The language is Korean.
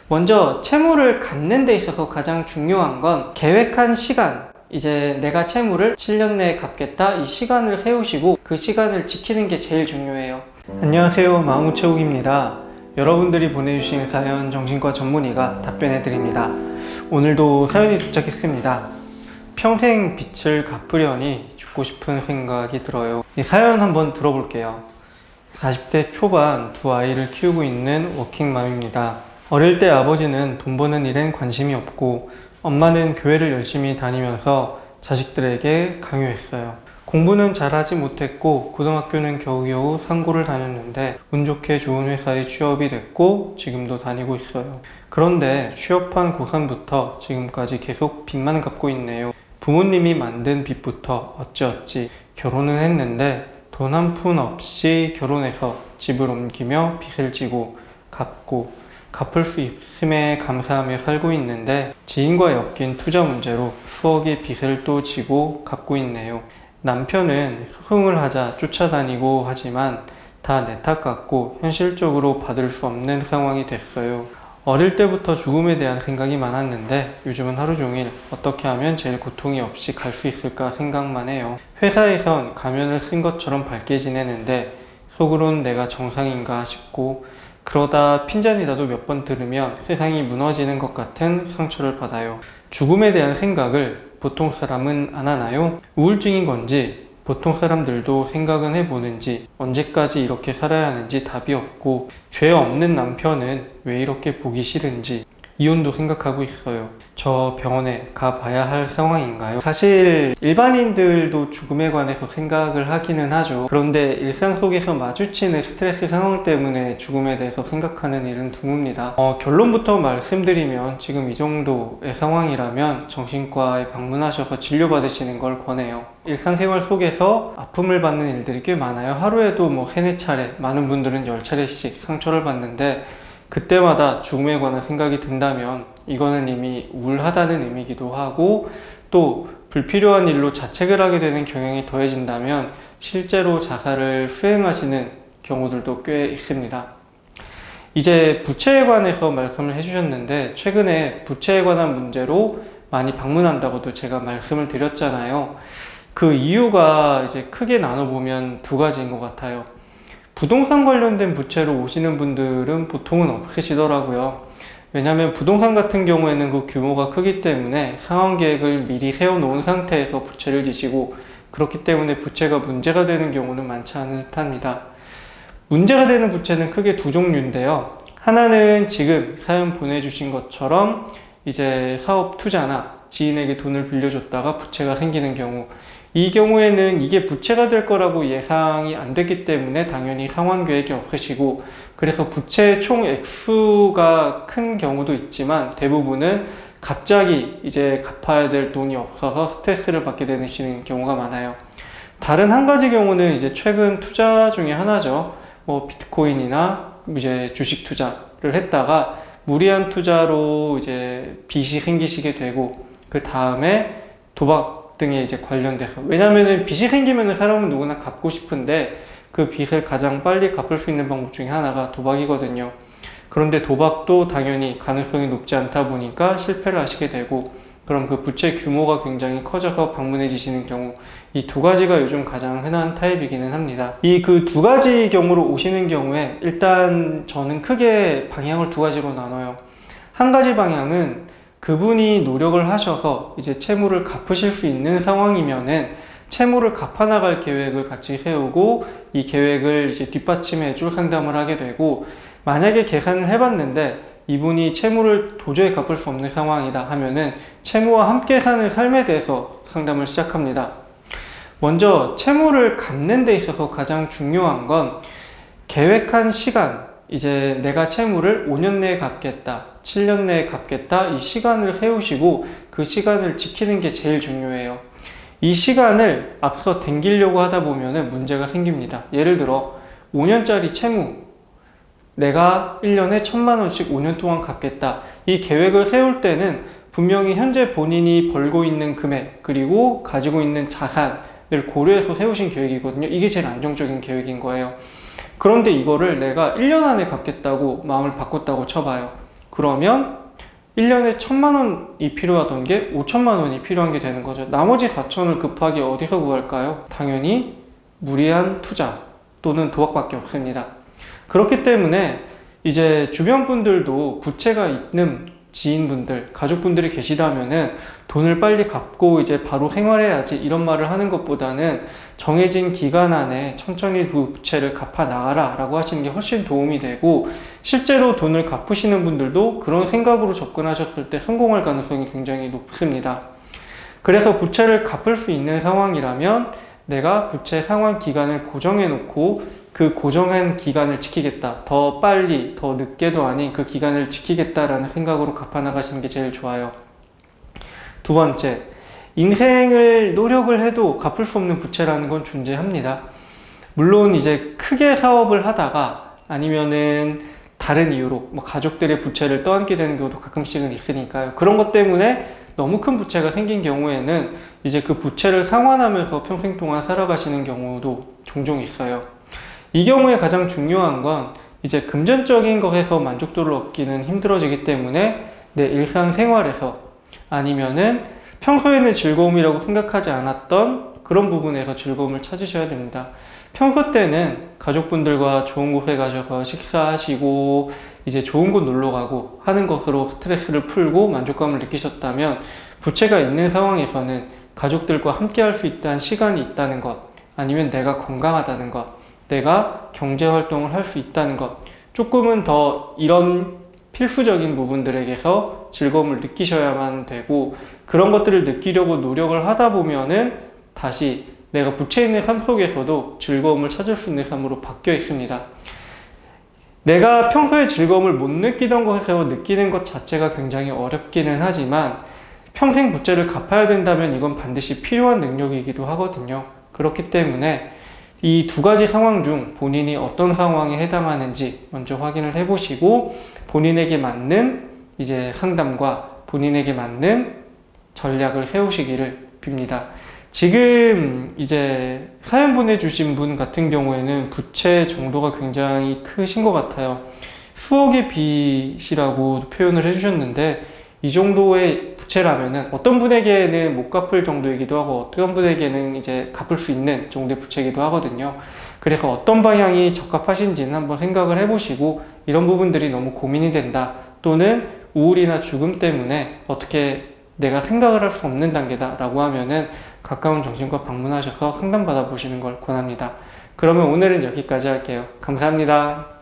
먼저 채무를 갚는 데 있어서 가장 중요한 건 계획한 시간, 이제 내가 채무를 7년 내에 갚겠다, 이 시간을 세우시고 그 시간을 지키는 게 제일 중요해요. 안녕하세요, 마음우체국입니다. 여러분들이 보내주신 사연 정신과 전문의가 답변해 드립니다. 오늘도 사연이 도착했습니다. 평생 빚을 갚으려니 죽고 싶은 생각이 들어요. 이 사연 한번 들어볼게요. 40대 초반 두 아이를 키우고 있는 워킹맘입니다. 어릴 때 아버지는 돈 버는 일엔 관심이 없고 엄마는 교회를 열심히 다니면서 자식들에게 강요했어요. 공부는 잘하지 못했고 고등학교는 겨우겨우 상고를 다녔는데 운 좋게 좋은 회사에 취업이 됐고 지금도 다니고 있어요. 그런데 취업한 고3부터 지금까지 계속 빚만 갚고 있네요. 부모님이 만든 빚부터 어찌어찌 결혼은 했는데 돈 한 푼 없이 결혼해서 집을 옮기며 빚을 지고 갚고 갚을 수 있음에 감사하며 살고 있는데 지인과 엮인 투자 문제로 수억의 빚을 또 지고 갚고 있네요. 남편은 수긍을 하자 쫓아다니고 하지만 다 내 탓 같고 현실적으로 받을 수 없는 상황이 됐어요. 어릴 때부터 죽음에 대한 생각이 많았는데 요즘은 하루 종일 어떻게 하면 제일 고통이 없이 갈 수 있을까 생각만 해요. 회사에선 가면을 쓴 것처럼 밝게 지내는데 속으론 내가 정상인가 싶고 그러다 핀잔이라도 몇 번 들으면 세상이 무너지는 것 같은 상처를 받아요. 죽음에 대한 생각을 보통 사람은 안 하나요? 우울증인 건지 보통 사람들도 생각은 해보는지 언제까지 이렇게 살아야 하는지 답이 없고 죄 없는 남편은 왜 이렇게 보기 싫은지 이혼도 생각하고 있어요. 저 병원에 가봐야 할 상황인가요? 사실 일반인들도 죽음에 관해서 생각을 하기는 하죠. 그런데 일상 속에서 마주치는 스트레스 상황 때문에 죽음에 대해서 생각하는 일은 드뭅니다. 결론부터 말씀드리면 지금 이 정도의 상황이라면 정신과에 방문하셔서 진료받으시는 걸 권해요. 일상생활 속에서 아픔을 받는 일들이 꽤 많아요. 하루에도 뭐 3-4차례, 많은 분들은 10차례씩 상처를 받는데 그때마다 죽음에 관한 생각이 든다면 이거는 이미 우울하다는 의미이기도 하고 또 불필요한 일로 자책을 하게 되는 경향이 더해진다면 실제로 자살을 수행하시는 경우들도 꽤 있습니다. 이제 부채에 관해서 말씀을 해주셨는데 최근에 부채에 관한 문제로 많이 방문한다고도 제가 말씀을 드렸잖아요. 그 이유가 이제 크게 나눠보면 두 가지인 것 같아요. 부동산 관련된 부채로 오시는 분들은 보통은 없으시더라고요. 왜냐하면 부동산 같은 경우에는 그 규모가 크기 때문에 상환 계획을 미리 세워놓은 상태에서 부채를 지시고 그렇기 때문에 부채가 문제가 되는 경우는 많지 않은 듯합니다. 문제가 되는 부채는 크게 두 종류인데요. 하나는 지금 사연 보내주신 것처럼 이제 사업 투자나 지인에게 돈을 빌려줬다가 부채가 생기는 경우, 이 경우에는 이게 부채가 될 거라고 예상이 안 됐기 때문에 당연히 상환 계획이 없으시고 그래서 부채 총 액수가 큰 경우도 있지만 대부분은 갑자기 이제 갚아야 될 돈이 없어서 스트레스를 받게 되시는 경우가 많아요. 다른 한 가지 경우는 이제 최근 투자 중에 하나죠. 뭐 비트코인이나 이제 주식 투자를 했다가 무리한 투자로 이제 빚이 생기시게 되고 그 다음에 도박 등에 이제 관련돼서, 왜냐면은 빚이 생기면은 사람은 누구나 갚고 싶은데 그 빚을 가장 빨리 갚을 수 있는 방법 중에 하나가 도박이거든요. 그런데 도박도 당연히 가능성이 높지 않다 보니까 실패를 하시게 되고 그럼 그 부채 규모가 굉장히 커져서 방문해지시는 경우, 이 두 가지가 요즘 가장 흔한 타입이기는 합니다. 이 그 두 가지 경우로 오시는 경우에 일단 저는 크게 방향을 두 가지로 나눠요. 한 가지 방향은 그분이 노력을 하셔서 이제 채무를 갚으실 수 있는 상황이면은 채무를 갚아나갈 계획을 같이 세우고 이 계획을 이제 뒷받침해 줄 상담을 하게 되고, 만약에 계산을 해봤는데 이분이 채무를 도저히 갚을 수 없는 상황이다 하면은 채무와 함께 사는 삶에 대해서 상담을 시작합니다. 먼저 채무를 갚는 데 있어서 가장 중요한 건 계획한 시간, 이제 내가 채무를 5년 내에 갚겠다, 7년 내에 갚겠다, 이 시간을 세우시고 그 시간을 지키는 게 제일 중요해요. 이 시간을 앞서 당기려고 하다 보면 문제가 생깁니다. 예를 들어 5년짜리 채무, 내가 1년에 1,000만 원씩 5년 동안 갚겠다, 이 계획을 세울 때는 분명히 현재 본인이 벌고 있는 금액 그리고 가지고 있는 자산을 고려해서 세우신 계획이거든요. 이게 제일 안정적인 계획인 거예요. 그런데 이거를 내가 1년 안에 갚겠다고 마음을 바꿨다고 쳐봐요. 그러면 1년에 1,000만 원이 필요하던 게 5천만 원이 필요한 게 되는 거죠. 나머지 4천을 급하게 어디서 구할까요? 당연히 무리한 투자 또는 도박밖에 없습니다. 그렇기 때문에 이제 주변 분들도 부채가 있는 지인분들, 가족분들이 계시다면은 돈을 빨리 갚고 이제 바로 생활해야지 이런 말을 하는 것보다는 정해진 기간 안에 천천히 그 부채를 갚아 나가라 라고 하시는 게 훨씬 도움이 되고, 실제로 돈을 갚으시는 분들도 그런 생각으로 접근하셨을 때 성공할 가능성이 굉장히 높습니다. 그래서 부채를 갚을 수 있는 상황이라면 내가 부채 상환 기간을 고정해 놓고 그 고정한 기간을 지키겠다, 더 빨리 더 늦게도 아닌 그 기간을 지키겠다라는 생각으로 갚아 나가시는 게 제일 좋아요. 두 번째, 인생을 노력을 해도 갚을 수 없는 부채라는 건 존재합니다. 물론 이제 크게 사업을 하다가 아니면은 다른 이유로 뭐 가족들의 부채를 떠안게 되는 경우도 가끔씩은 있으니까요. 그런 것 때문에 너무 큰 부채가 생긴 경우에는 이제 그 부채를 상환하면서 평생 동안 살아가시는 경우도 종종 있어요. 이 경우에 가장 중요한 건 이제 금전적인 것에서 만족도를 얻기는 힘들어지기 때문에 내 일상생활에서 아니면은 평소에는 즐거움이라고 생각하지 않았던 그런 부분에서 즐거움을 찾으셔야 됩니다. 평소 때는 가족분들과 좋은 곳에 가셔서 식사하시고 이제 좋은 곳 놀러 가고 하는 것으로 스트레스를 풀고 만족감을 느끼셨다면, 부채가 있는 상황에서는 가족들과 함께 할 수 있다는 시간이 있다는 것, 아니면 내가 건강하다는 것, 내가 경제활동을 할 수 있다는 것, 조금은 더 이런 필수적인 부분들에게서 즐거움을 느끼셔야만 되고, 그런 것들을 느끼려고 노력을 하다 보면은 다시 내가 부채 있는 삶 속에서도 즐거움을 찾을 수 있는 삶으로 바뀌어 있습니다. 내가 평소에 즐거움을 못 느끼던 것에서 느끼는 것 자체가 굉장히 어렵기는 하지만 평생 부채를 갚아야 된다면 이건 반드시 필요한 능력이기도 하거든요. 그렇기 때문에 이 두 가지 상황 중 본인이 어떤 상황에 해당하는지 먼저 확인을 해보시고, 본인에게 맞는 이제 상담과 본인에게 맞는 전략을 세우시기를 빕니다. 지금 이제 사연 보내주신 분 같은 경우에는 부채 정도가 굉장히 크신 것 같아요. 수억의 빚이라고 표현을 해주셨는데, 이 정도의 부채라면은 어떤 분에게는 못 갚을 정도이기도 하고 어떤 분에게는 이제 갚을 수 있는 정도의 부채이기도 하거든요. 그래서 어떤 방향이 적합하신지는 한번 생각을 해보시고, 이런 부분들이 너무 고민이 된다, 또는 우울이나 죽음 때문에 어떻게 내가 생각을 할 수 없는 단계다 라고 하면은 가까운 정신과 방문하셔서 상담 받아보시는 걸 권합니다. 그러면 오늘은 여기까지 할게요. 감사합니다.